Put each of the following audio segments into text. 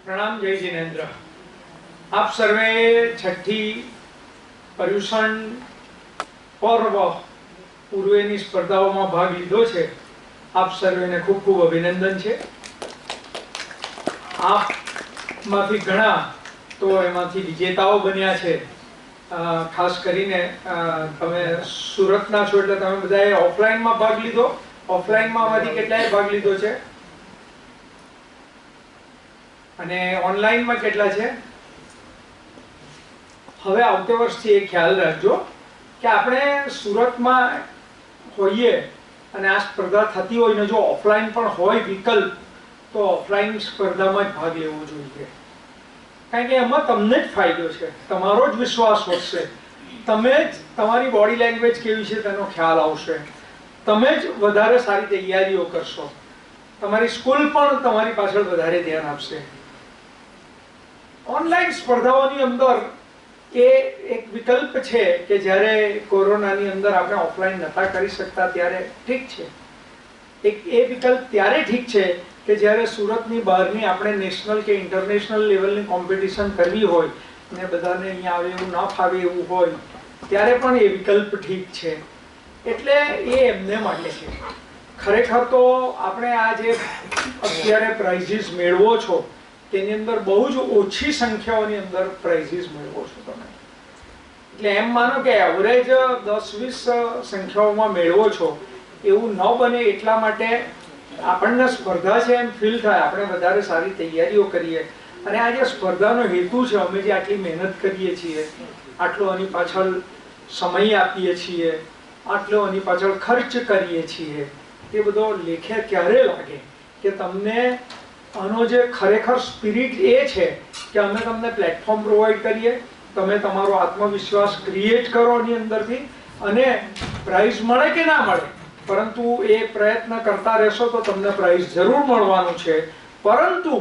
प्रणाम, जय जिनेन्द्र। आप सर्वे छठी पर्युषण पर्व पूर्वेની સ્પર્ધાઓમાં ભાગ લીધો છે। આપ સર્વેને ખૂબ ખૂબ અભિનંદન છે। આપમાંથી ઘણા તો એમાંથી વિજેતાઓ બન્યા છે। ખાસ કરીને તમે સુરતના છો એટલે તમે બધાએ ઓફલાઈનમાં ભાગ લીધો। ઓફલાઈનમાં આમાંથી કેટલાએ ભાગ લીધો છે અને ઓનલાઈનમાં કેટલા છે? હવે આવતે વર્ષથી એ ખ્યાલ રાખજો કે આપણે સુરતમાં હોઈએ અને આ સ્પર્ધા થતી હોય ને જો ઓફલાઈન પણ હોય વિકલ્પ તો ઓફલાઈન સ્પર્ધામાં જ ભાગ લેવો જોઈએ। કારણ કે એમાં તમને જ ફાયદો છે, તમારો જ વિશ્વાસ વધશે, તમે જ તમારી બોડી લેંગ્વેજ કેવી છે તેનો ખ્યાલ આવશે, તમે જ વધારે સારી તૈયારીઓ કરશો, તમારી સ્કૂલ પણ તમારી પાછળ વધારે ધ્યાન આપશે। ઓનલાઈન સ્પર્ધાઓની અંદર એ એક વિકલ્પ છે કે જ્યારે કોરોનાની અંદર આપણે ઓફલાઈન નતા કરી શકતા ત્યારે ઠીક છે, એ વિકલ્પ ત્યારે ઠીક છે કે જ્યારે સુરતની બહારની આપણે નેશનલ કે ઇન્ટરનેશનલ લેવલની કોમ્પિટિશન કરવી હોય ને બધાને અહીંયા આવે એવું ન ફાવે એવું હોય ત્યારે પણ એ વિકલ્પ ઠીક છે। એટલે એ એમને માટે છે। ખરેખર તો આપણે આ જે અત્યારે પ્રાઇઝીસ મેળવો છો તેની અંદર બહુ જ ઓછી સંખ્યાઓની અંદર પ્રાઇઝીસ મેળવો છો તમે। એટલે એમ માનો કે એવરેજ 10-20 સંખ્યાઓમાં મેળવો છો એવું ન બને એટલા માટે આપણને સ્પર્ધા છે એમ ફીલ થાય, આપણે વધારે સારી તૈયારીઓ કરીએ અને આ જે સ્પર્ધાનો હેતુ છે, અમે જે આટલી મહેનત કરીએ છીએ, આટલો આની પાછળ સમય આપીએ છીએ, આટલો આની પાછળ ખર્ચ કરીએ છીએ, એ બધો લેખે ક્યારે લાગે કે તમને આનો જે ખરેખર સ્પિરિટ એ છે કે અમે તમને પ્લેટફોર્મ પ્રોવાઈડ કરીએ, તમે તમારો આત્મવિશ્વાસ ક્રિએટ કરો એની અંદરથી અને પ્રાઇઝ મળે કે ના મળે પરંતુ એ પ્રયત્ન કરતા રહેશો તો તમને પ્રાઇઝ જરૂર મળવાનું છે। પરંતુ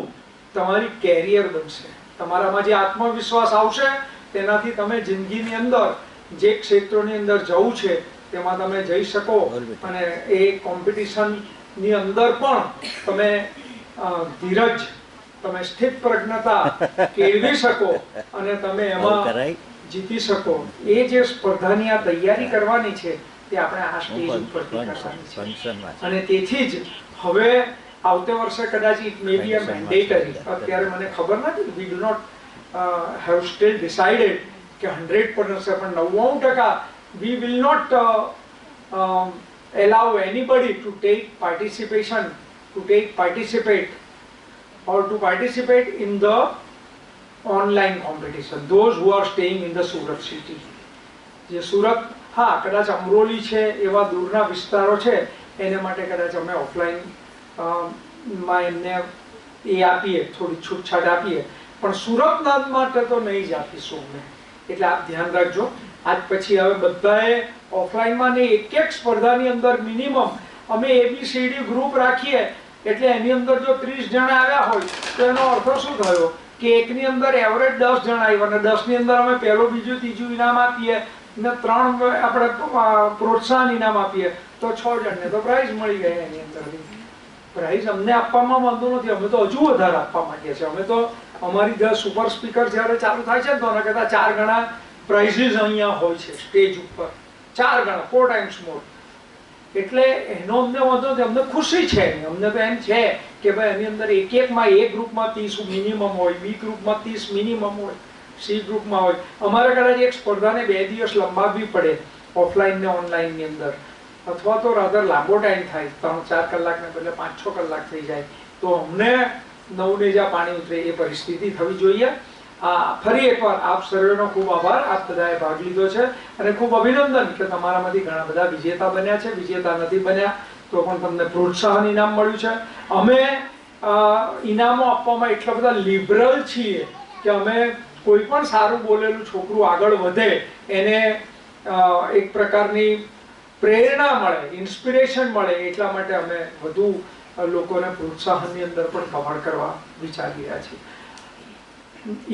તમારી કેરિયર બનશે, તમારામાં જે આત્મવિશ્વાસ આવશે તેનાથી તમે જિંદગીની અંદર જે ક્ષેત્રોની અંદર જવું છે તેમાં તમે જઈ શકો અને એ કોમ્પિટિશનની અંદર પણ તમે ધીરજ, તમે સ્થિત પ્રજ્ઞતા કેળવી શકો અને તમે એમાં જીતી શકો। એ જે સ્પર્ધાની આ તૈયારી કરવાની છે તે આપણે આ સ્ટેજ ઉપર કરવાની છે અને તેથી જ હવે આવતે વર્ષે કદાચ it may B a mandatory, અત્યારે મને ખબર નથી, we do not have still decided કે 100% પણ 99% we will not allow anybody to take participate or to participate in the online competition, those who are staying in the Surat city। જે સુરત, હા કદાચ અમરોલી છે એવા દૂરના વિસ્તારો છે એને માટે કદાચ અમે ઓફલાઈન માં એમને એ આપીએ, થોડી છૂટછાટ આપીએ, પણ સુરતના માટે તો નહીં જ આપીશું અમે। એટલે આપ ધ્યાન રાખજો, આજ પછી હવે બધાએ ઓફલાઈનમાં ને એક સ્પર્ધાની અંદર મિનિમમ અમે ABCD ગ્રુપ રાખીએ એટલે એની અંદર જો 30 જણા આવ્યા હોય તો એનો અર્થ શું થયો કે એકની અંદર એવરેજ 10 જણા આવ્યા અને 10ની અંદર અમે પહેલું બીજું ત્રીજું ઇનામ આપીએ ને 3 આપણે પ્રોત્સાહન ઇનામ આપીએ તો 6 જણને તો પ્રાઇઝ મળી ગઈ। એની અંદર પ્રાઇઝ અમને આપવામાં વાંધો નથી, અમે તો હજુ વધારે આપવા માંગીએ છીએ। અમે તો અમારી જે સુપર સ્પીકર જ્યારે ચાલુ થાય છે તો એના કરતાં 4 ગણા પ્રાઇઝીસ અહીંયા હોય છે સ્ટેજ ઉપર, 4 ગણા, 4 times more। એટલે એનો અમને વાંધો નથી, અમને ખુશી છે, અમને તો એમ છે કે ભાઈ એની અંદર એકમાં એ ગ્રુપમાં 30 મિનિમમ હોય, બી ગ્રુપમાં 30 મિનિમમ હોય, સી ગ્રુપમાં હોય। અમારે કદાચ એક સ્પર્ધાને 2 દિવસ લંબાવવી પડે ઓફલાઈન ને ઓનલાઈનની અંદર, અથવા તો રાધર લાંબો ટાઈમ થાય, 3-4 કલાકને બદલે 5-6 કલાક થઈ જાય તો અમને નવનેજા પાણી ઉતરે એ પરિસ્થિતિ થવી જોઈએ। ફરી એકવાર આપ સર્વેનો ખૂબ આભાર, આપ બધાએ ભાગ લીધો છે અને ખૂબ અભિનંદન કે તમારામાંથી ઘણા બધા વિજેતા બન્યા છે, વિજેતા નથી બન્યા તો પણ તમને પ્રોત્સાહન ઇનામ મળ્યું છે। અમે ઇનામો આપવામાં એટલા બધા લિબરલ છીએ કે અમે કોઈ પણ સારું બોલેલું છોકરું આગળ વધે એને એક પ્રકારની પ્રેરણા મળે, ઇન્સ્પિરેશન મળે એટલા માટે અમે વધુ લોકોને પ્રોત્સાહનની અંદર પણ કવર કરવા વિચારી રહ્યા છીએ।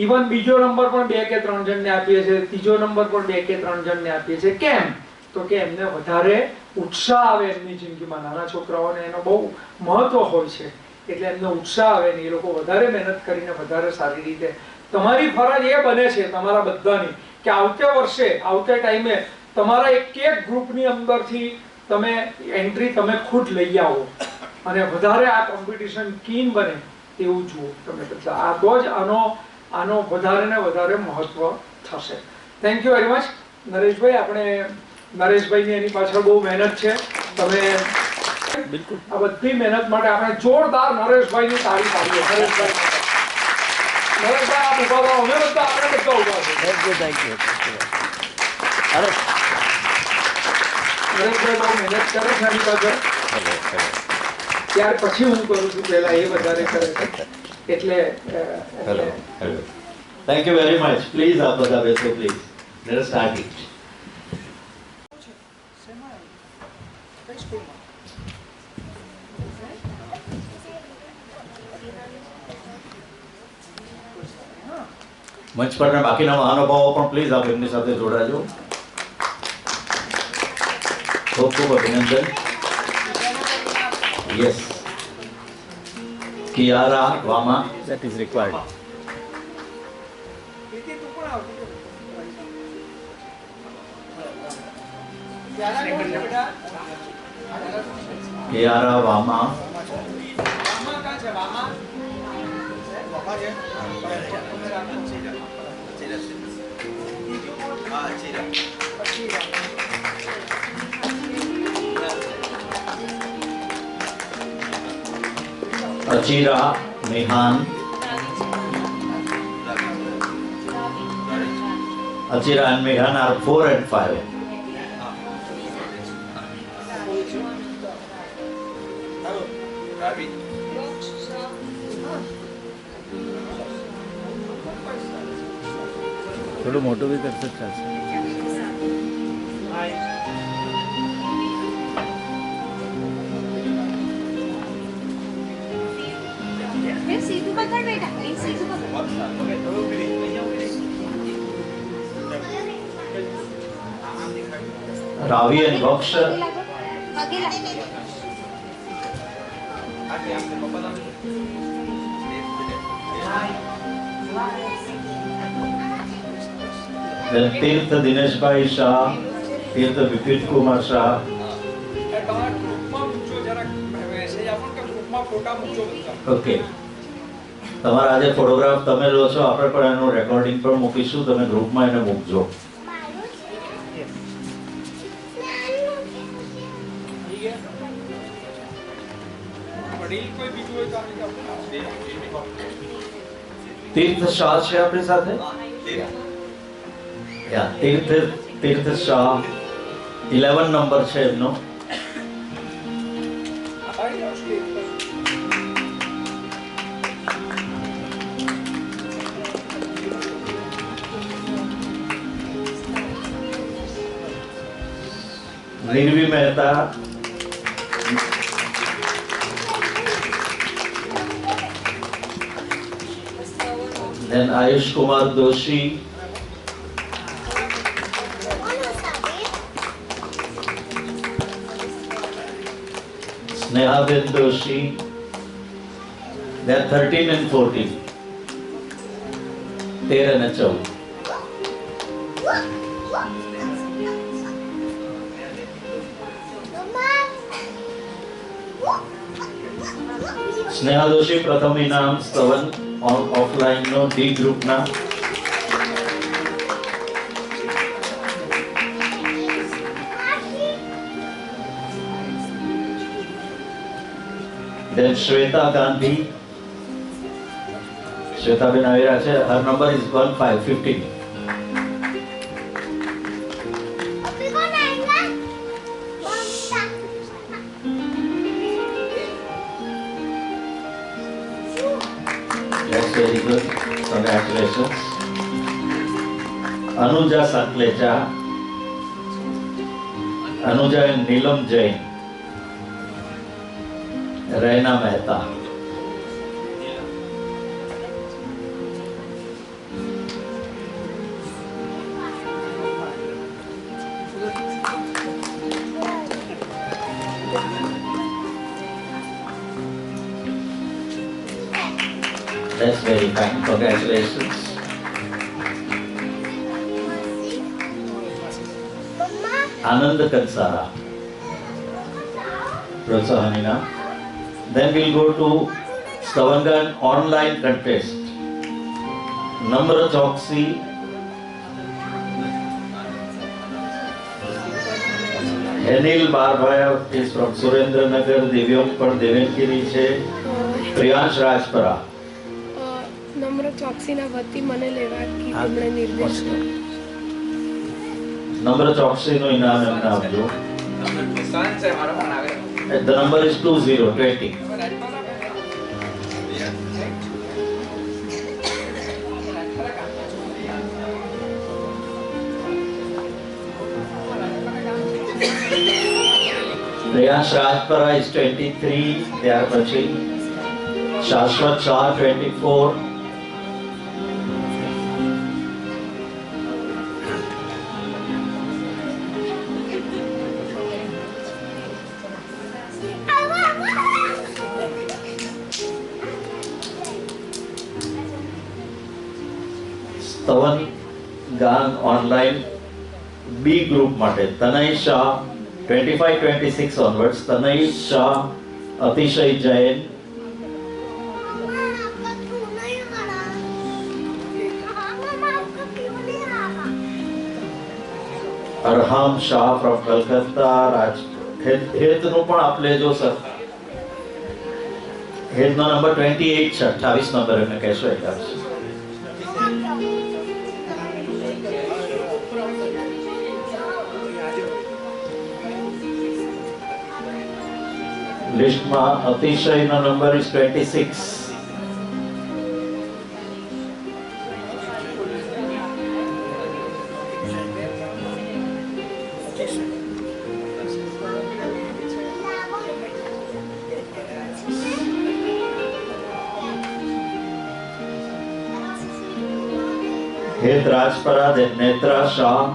ઇવન બીજો નંબર પણ 2 કે 3 જણને આપીએ છીએ, ત્રીજો નંબર પણ 2 કે 3 જણને આપીએ છીએ। કેમ? તો કે એમને વધારે ઉત્સાહ આવે એમની જિંદગીમાં, નાના છોકરાઓને એનો બહુ મહત્વ હોય છે એટલે એમનો ઉત્સાહ આવે ને એ લોકો વધારે મહેનત કરીને વધારે સારી રીતે. તમારી ફરજ એ બને છે તમારા બધાની કે આવતા વર્ષે આવતા ટાઈમે તમારા એક એક ગ્રુપની અંદરથી તમે એન્ટ્રી તમે ખુદ લઈ આવો અને વધારે આ કોમ્પિટિશન કીન બને એવું જુઓ તમે બધા. આ તો જ આનો વધારે ને વધારે મહત્વ થશે. Thank you very much Nareshbhai. આપણે નરેશભાઈની એની પાછળ બહુ મહેનત છે. તમે બિલકુલ આ બધી મહેનત માટે આપણે જોરદાર નરેશભાઈની તાળી પાડીએ. નરેશભાઈ આપ ઉભા રહો. અમે બધા આપણે બધા ઉભા છે. થેન્ક યુ અરે નરેશભાઈ બહુ મહેનત કરે છે આની પાછળ. ત્યાર પછી હું કરું છું, પહેલા એ વધારે કરે છે એટલે Thank you very much. Please, आप बता बेसो please. Let us start it. મંચ પરના બાકીના મહાનુભાવો પણ પ્લીઝ આપ એમની સાથે જોડાજો. ખૂબ ખૂબ અભિનંદન. Yes, Kiara Vama. that is required. Kiara Vama. Achira Meghan. Achira and Meghan are 4 and 5. થોડું મોટું બી કરશે ચાલશે. सीधू पकड़ बेटा, सीधू पकड़. Ravi and Goksha. आगे ला. Then Tirth Dinesh Bhai Shah, Tirth Vipin Kumar Shah. Okay. તમારા આજે ફોટોગ્રાફ તમે લો છો, આપણે પણ એનું રેકોર્ડિંગ પણ મૂકીશું. તમે ગ્રુપમાં એને મૂકજો. તીર્થ શાહ છે આપણી સાથે. તીર્થ શાહ 11 નંબર છે એમનો. નિર્વી Mehta. Then Ayush Kumar Doshi. Sneha Ben Doshi. They are 13 and 14. 13 and 14. Sneha Doshi પ્રથમ ઇનામ સ્તવન ઓફલાઈન નો ડી ગ્રુપ ના. Then Shweta Gandhi. Shweta બેન આવી રહ્યા છે. Her number is 1515. That's very good. Congratulations. Anuja Sanklecha. Anuja and Neelam Jain. Raina Mehta. That's very fine. Congratulations. Anand Kansara. Protsahanina. Then we'll go to Stavangan online contest. Namra Choksi. Anil Barbhaya is from Surendranagar. Divyam par Devenkiri છે. પ્રિયાંશ રાજપરા. નમ્ર ચોકસીના વતી મને લેવાથી તેમણે નિર્દેશ કર્યો. નમ્ર ચોકસીનું ઇનામ એમને આપજો. The number is 2020. Priyansh Rajpara is 23. ત્યાર પછી શાશ્વત શાહ 24. સ્તવન ગાન ઓનલાઈન બી ગ્રુપ માટે તનય શાહ 25-26 onwards. તનય શાહ, અતિશય જૈન, અરહામ શાહ from કલકત્તા. હેતનું પણ આપ લેજો સર. હેતનો નંબર 28 છે. 28 નંબર એમને કહેશો એટલે આપશે. લિસ્ટમાં અતિશયનો નંબર is 26. હેત રાજપરા, then નેત્રા શાહ.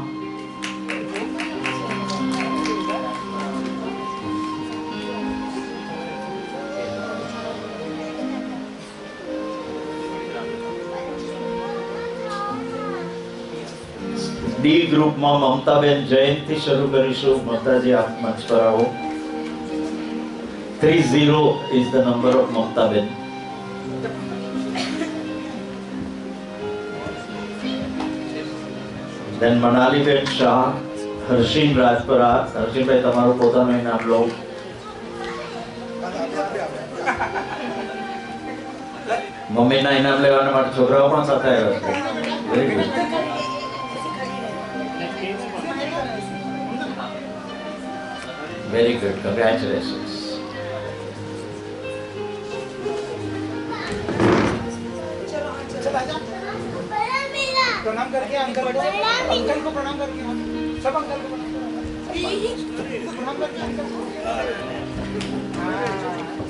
ડી ગ્રુપમાં મમતાબેન જૈનથી શરૂ કરીશું. મમતાજી આપ મંચ પર આવો. 30 is the number of મમતાબેન. Then મનાલીબેન Shah, હર્ષિન Rajpara. હર્ષિનભાઈ તમારું પોતાનું ઇનામ લો. મમ્મીના ઇનામ લેવાના માટે છોકરાઓ પણ સાથે આવ્યા છે. Very good. Very good. Congratulations. प्रणाम करके अंकल को प्रणाम करके सब अंकल को प्रणाम करके अंकल को.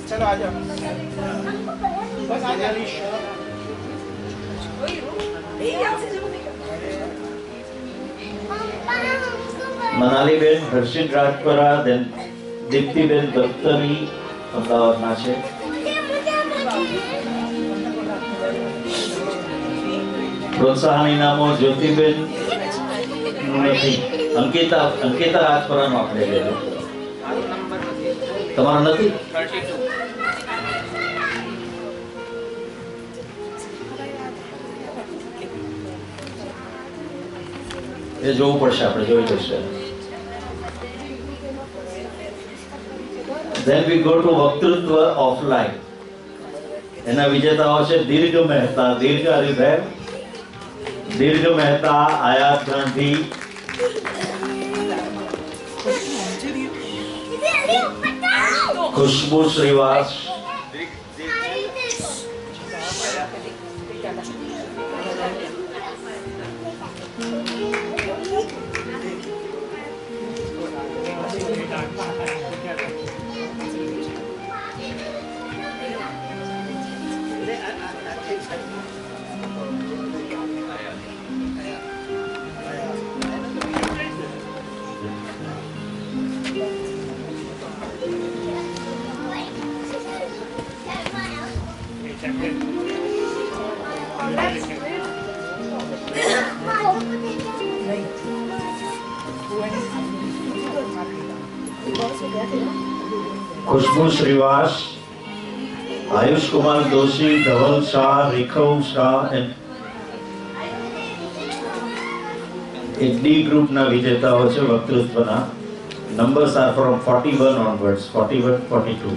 चलो आ जाओ. बस आ जाओ. મનાલીબેન, હર્ષિન રાજપરા, then દીપ્તિબેન દત્તરી અમદાવાદના છે. પ્રોત્સાહન ઇનામો જ્યોતિબેન નથી. અંકિતા રાજપરાનો આપણે લેજો. તમારો નથી? એ જોવું પડશે, આપણે જોઈ લઈશું. Then we go to વક્તૃત્વ ઓફલાઈન. એના વિજેતાઓ છે દીર્ઘ Mehta. દીર્ઘ Haribhai, Dirgh Mehta, Ayat Gandhi, Khushbu Shrivas, Khushbu Shrivas, Ayush Kumar Joshi, Dhaval Shah, Rikhav Shah and D group ना विजेताओ छे वक्तृत्वना. Numbers are from 41 onwards, 41, 42.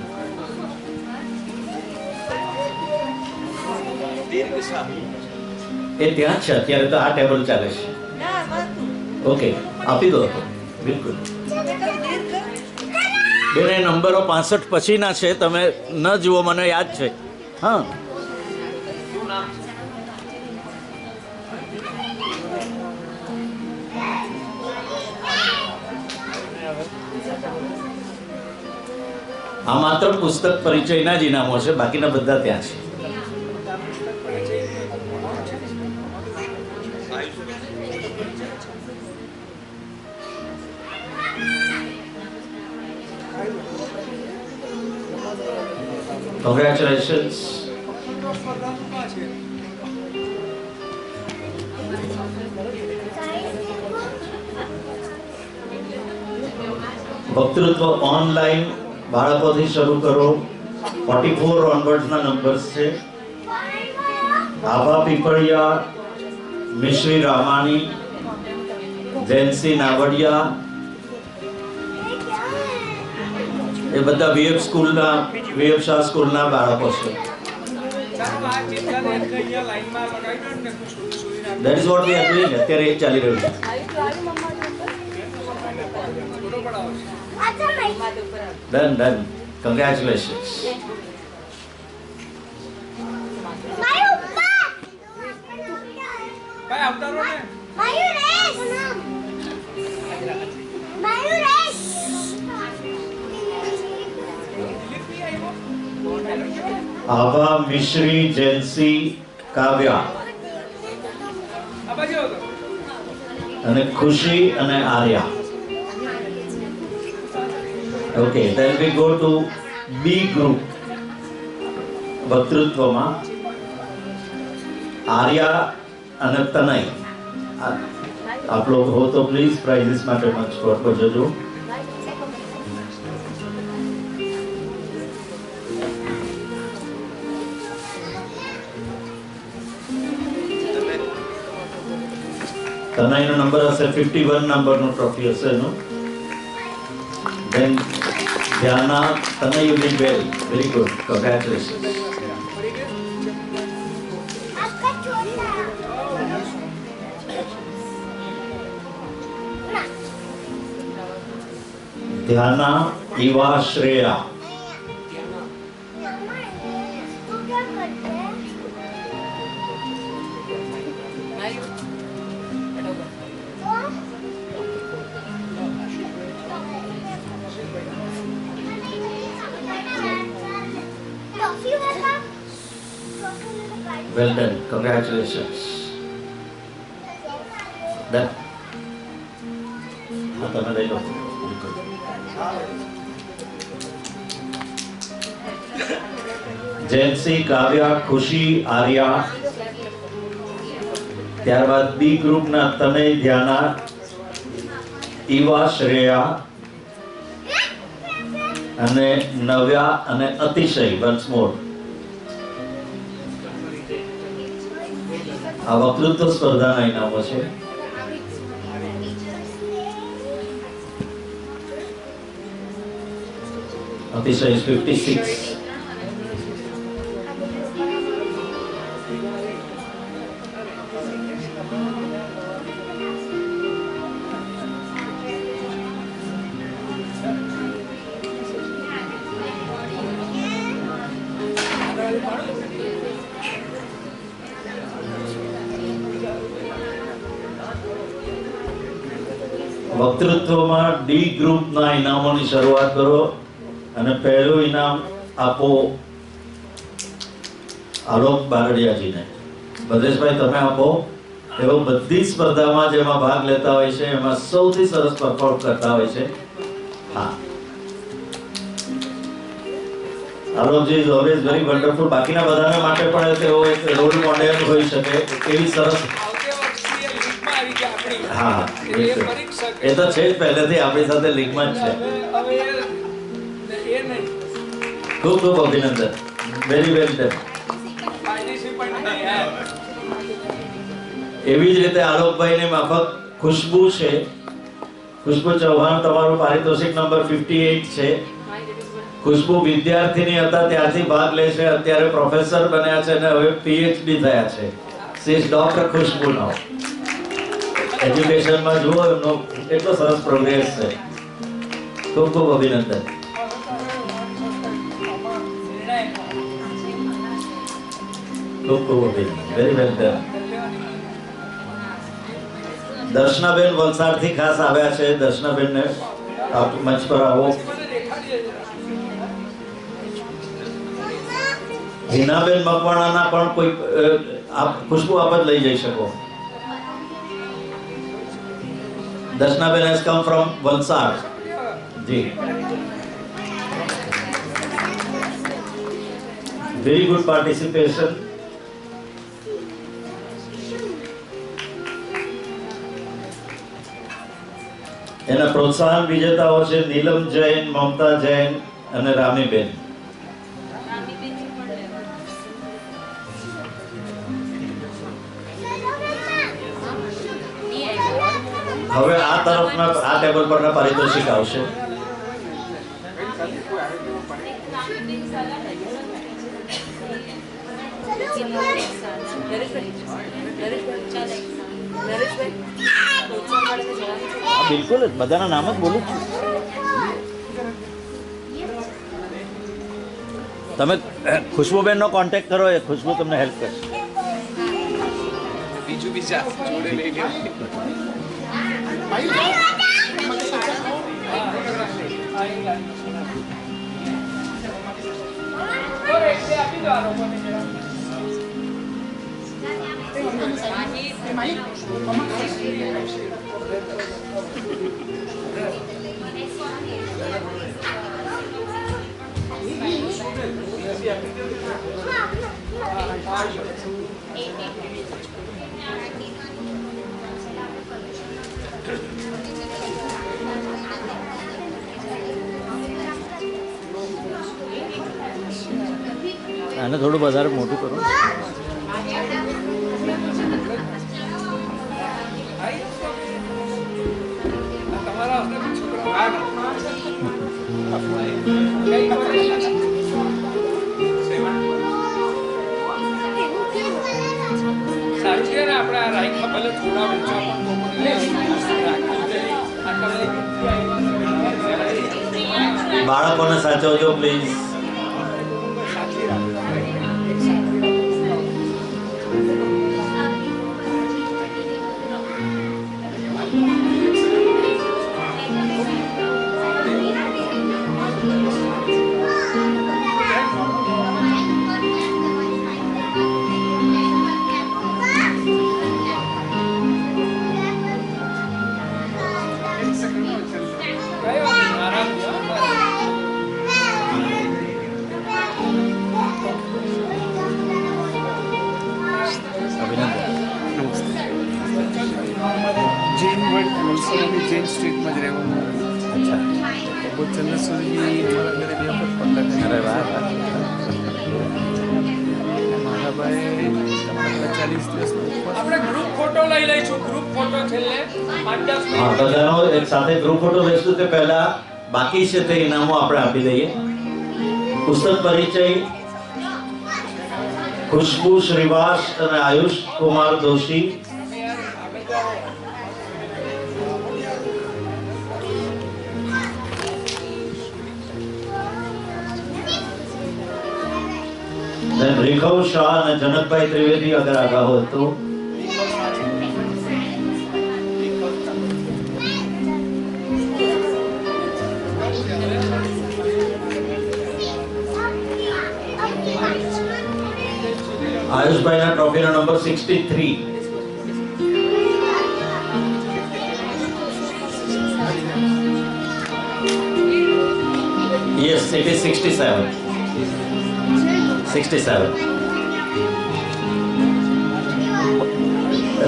એ ત્યાં છે અત્યારે તો આ ટેબલ ચાલે છે. ઓકે, આપી દો તો બિલકુલ. બેન એ નંબરો 65 પછીના છે, તમે ન જુઓ, મને યાદ છે. હા, આ માત્ર પુસ્તક પરિચયના જ ઇનામો છે, બાકીના બધા ત્યાં છે. Congratulations. વક્તૃત્વ ઓનલાઈન બાળકોથી શરૂ કરો. 44 onwards ના નંબર્સ છે. આભા પીપળિયા, મિશ્રી રામાણી, જયંતસિંહ નાવડિયા, એ બધા વીએફ સ્કૂલના, વીએફ શાહ સ્કૂલના બાળકો છે. That is what we are doing. અત્યારે એ ચાલી રહ્યું છે. Done. Congratulations. આભા, મિશ્રી, જયંતસિંહ, કાવ્યા અને ખુશી અને Arya. Okay, then we go to B group. વક્તૃત્વમાં આર્યા અને તનય. આપ લોગ હો તો પ્લીઝ પ્રાઇઝિસ માટે મંચ પર જજો. તનયનો નંબર હશે 51, નંબરનો ટ્રોફી હશે એનો. Then Dhyana, Tanay, you did well. Very good. Congratulations. Dhyana, Eva, Shreya. Well done. Congratulations. Done. તમે લઈ લો. જયંતસિંહ, કાવ્યા, ખુશી, આર્યા. ત્યારબાદ બી ગ્રુપના તનય, ધ્યાના, ઈવા, શ્રેયા અને નવ્યા અને અતિશય. વન્સ મોર. આ વક્તૃત્વ સ્પર્ધાના ઇનામો છે. અતિશય 56. વક્તૃત્વમાં ડી ગ્રુપના ઇનામોની શરૂઆત કરો અને પહેલું ઇનામ આપો આલોક બારડિયાજીને. ભદ્રેશભાઈ તમે આપો. એવો બધી સ્પર્ધામાં જેમાં ભાગ લેતા હોય છે એમાં સૌથી સરસ પરફોર્મ કરતા હોય છે. હા, આલોકજી ઇઝ ઓલવેઝ વેરી વન્ડરફુલ. બાકીના બધાના માટે પણ તેઓ એક રોલ મોડેલ હોઈ શકે એવી સરસ. હા, એ તો છે જ પહેલેથી આપણી સાથે લિંકમાં જ છે. ખૂબ ખૂબ અભિનંદન. Very well done. એવી જ રીતે આલોકભાઈની માફક ખુશ્બુ છે. ખુશ્બુ ચૌહાણ, તમારું પારિતોષિક નંબર 58 છે. ખુશ્બુ વિદ્યાર્થીની હતા ત્યારથી ભાગ લે છે, અત્યારે પ્રોફેસર બન્યા છે અને હવે PhD થયા છે. સી ઇઝ ડોક્ટર ખુશ્બુ નાઉ. એજ્યુકેશનમાં જુઓ એમનો એટલો સરસ પ્રોગ્રેસ છે. ખૂબ ખૂબ અભિનંદન. ખૂબ ખૂબ અભિનંદન. Very well done. દર્શનાબેન વલસાડથી ખાસ આવ્યા છે. દર્શનાબેનને આપ મંચ પર આવો. હિનાબેન મકવાણાના પણ કોઈ ખુશ્બુ આપ જ લઈ જઈ શકો. Darshanaben has come from Valsad. જી, વેરી ગુડ પાર્ટિસિપેશન. એના પ્રોત્સાહન વિજેતાઓ છે નીલમ જૈન, મમતા જૈન અને રામીબેન. હવે આ તરફના આ ટેબલ પરના પારિતોષિક આવશે. બિલકુલ જ બધાના નામ જ બોલું છું. તમે ખુશ્બુબેનનો કોન્ટેક્ટ કરો, એ ખુશ્બુ તમને હેલ્પ કરશે. બીજું બીજા જોડે લઈ લે. આને થોડું વધારે મોટું કરો. બાળકોને સાચવજો પ્લીઝ. જૈન વલસાડની જૈન સ્ટ્રીટમાં જ રહેવાનું. અચ્છા, બહુચંદ્ર સુધી અમારા ઘરે 2 વખત પડતા. અરે વાહ વાહ. મારા ભાઈ 40 દિવસનો ઉપવાસ. આપણે ગ્રુપ ફોટો લઈ લઈશું. ગ્રુપ ફોટો છેલ્લે 5-10 હા, બધાનો એક સાથે ગ્રુપ ફોટો લઈશું. તે પહેલા બાકી છે તે ઇનામો આપણે આપી દઈએ. પુસ્તક પરિચય ખુશ્બુ શ્રીવાસ અને આયુષ કુમાર દોશી. રેખવ શાહ અને જનકભાઈ ત્રિવેદી અગર આગા હોય તો. આયુષભાઈના ટ્રોફીનો નંબર 63. Yes, it is 67. 67.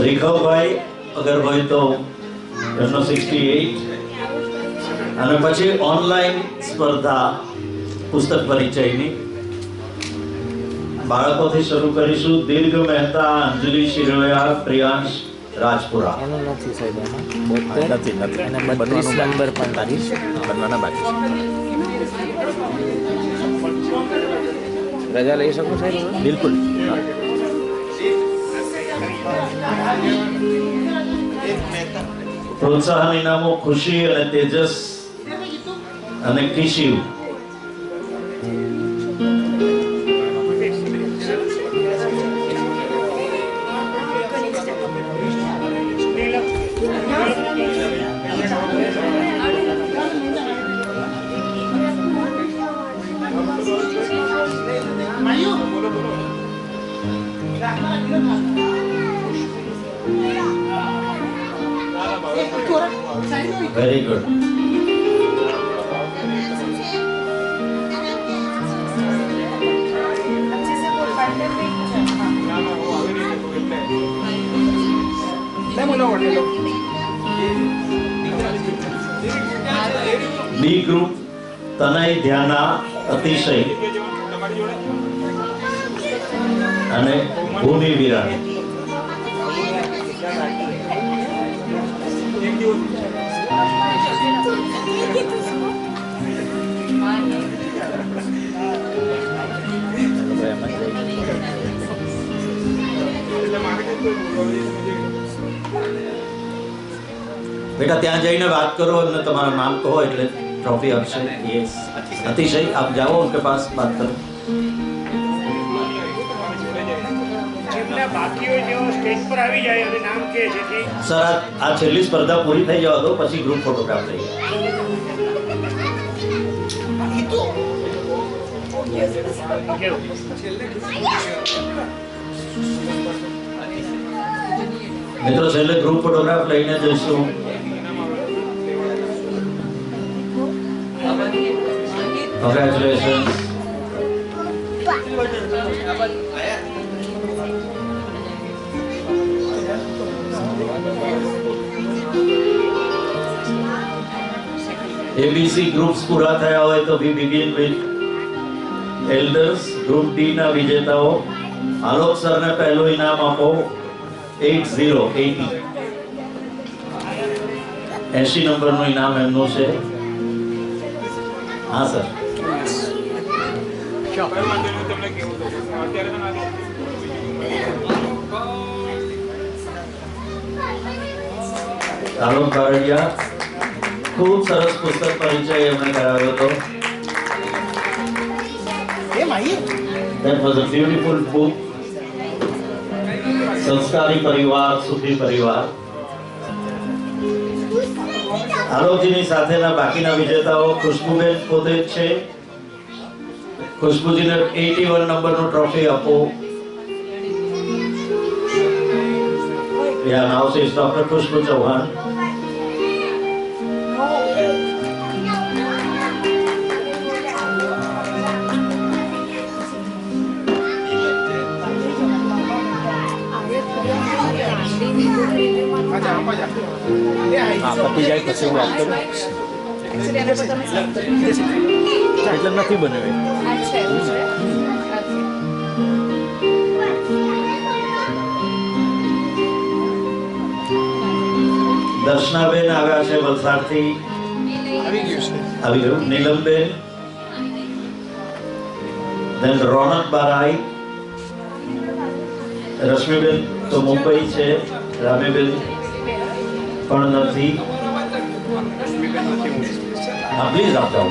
રીઘવભાઈ અગર હોય તો એમનો 68. અને પછી ઓનલાઈન સ્પર્ધા પુસ્તક પરિચયની બાળકોથી શરૂ કરીશું. દીર્ઘ મહેતા, અંજલિ શિરોયા, પ્રિયાંશ રાજપુરા. એનું નથી સાહેબ એમાં બોતેર નથી નથી અને 32 નંબર પણ તારીખ બનવાના બાકી છે. રજા લઈ શકું સાહેબ બિલકુલ. પ્રોત્સાહન ઇનામો ખુશી અને તેજસ અને Kishiv. Very good. B group Tanay Dhyana Atishay અને ભૂમિ વિરાણી. બેટા ત્યાં જઈને વાત કરો અને તમારું નામ કહો એટલે ટ્રોફી આપશે. યસ અતિશય આપ જાઓ ઉનકે પાસ બાત કરો. બાકી હોય તેઓ સ્ટેજ પર આવી જાય અને નામ કહે જેથી સર આ છેલ્લી સ્પર્ધા પૂરી થઈ જવા દો પછી ગ્રુપ ફોટોગ્રાફ લઈએ. મિત્રો છેલ્લે ગ્રુપ ફોટોગ્રાફ લઈને જઈશું. કોંગ્રેચ્યુલેશન્સ. ABC ગ્રુપ્સ પૂરા થયા હોય તો we begin with elders. Group D ના વિજેતાઓ આલોક સરને પહેલું ઇનામ આપો. 80 નંબરનું ઇનામ એમનું છે. હા સર. આલોક બારડિયા ખૂબ સરસ પુસ્તક પરિચય એમણે કરાવ્યો હતો. That was a beautiful book. સંસ્કારી પરિવાર, સુખી પરિવાર. આલોકજીની સાથેના બાકીના વિજેતાઓ ખુશ્બુબેન પોતે જ છે. ખુશ્બુજીને 81 નંબરનું ટ્રોફી આપો. Yeah, now she is Dr. Khushbu Chauhan. પતી જાય પછી હું વાત કરું એટલે નથી બન્યું. દર્શનાબેન આવ્યા છે વલસાડથી. આવી ગયું. નીલમબેન, then રોનક બારાઈ. રશ્મિબેન તો મુંબઈ છે. રામીબેન પણ નથી. હા પ્લીઝ આપ જાઓ.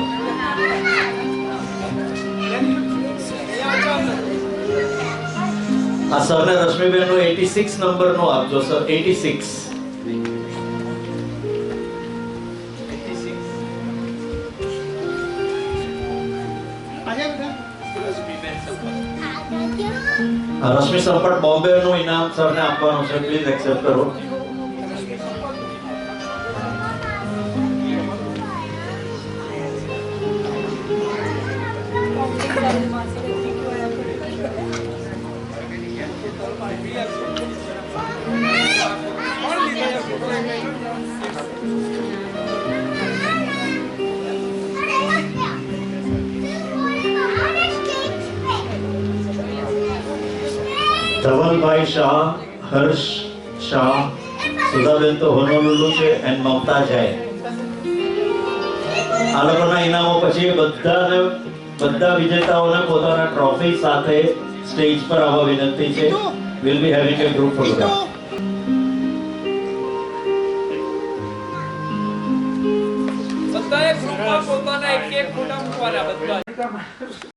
આ સરને રશ્મિબેનનું 86 નંબરનું આપજો સર. 86. રશ્મિ સંપટ બોમ્બે નું ઇનામ સરને આપવાનું છે. પ્લીઝ એક્સેપ્ટ કરો. ધવલભાઈ શાહ, હર્ષ શાહ, સુધાબેન તો હોનોલુલુ છે એન્ડ મમતા જૈન. આ લોકોના ઇનામો પછી બધા વિજેતાઓને પોતાના ટ્રોફી સાથે સ્ટેજ પર આવવા વિનંતી છે. Will be having A group photograph. બધાએ ગ્રુપમાં પોતાના એક ફોટા મૂકવાના બધા